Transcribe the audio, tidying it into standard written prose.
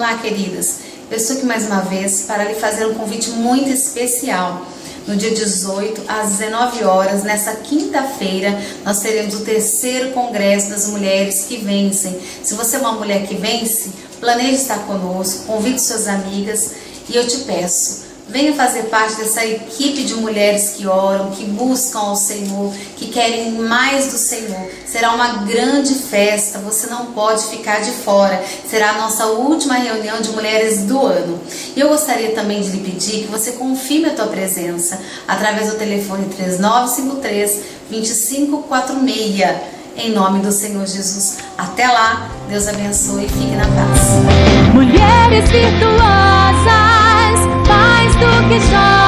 Olá, queridas, eu estou aqui mais uma vez para lhe fazer um convite muito especial. No dia 18, às 19 horas, nessa quinta-feira, nós teremos o 3º Congresso das Mulheres que Vencem. Se você é uma mulher que vence, planeje estar conosco, convide suas amigas e eu te peço, venha fazer parte dessa equipe de mulheres que oram, que buscam ao Senhor, que querem mais do Senhor. Será uma grande festa, você não pode ficar de fora. Será a nossa última reunião de mulheres do ano. E eu gostaria também de lhe pedir que você confirme a tua presença através do telefone 3953-2546. Em nome do Senhor Jesus. Até lá, Deus abençoe e fique na paz. Mulheres virtuosas, mais do que jovens.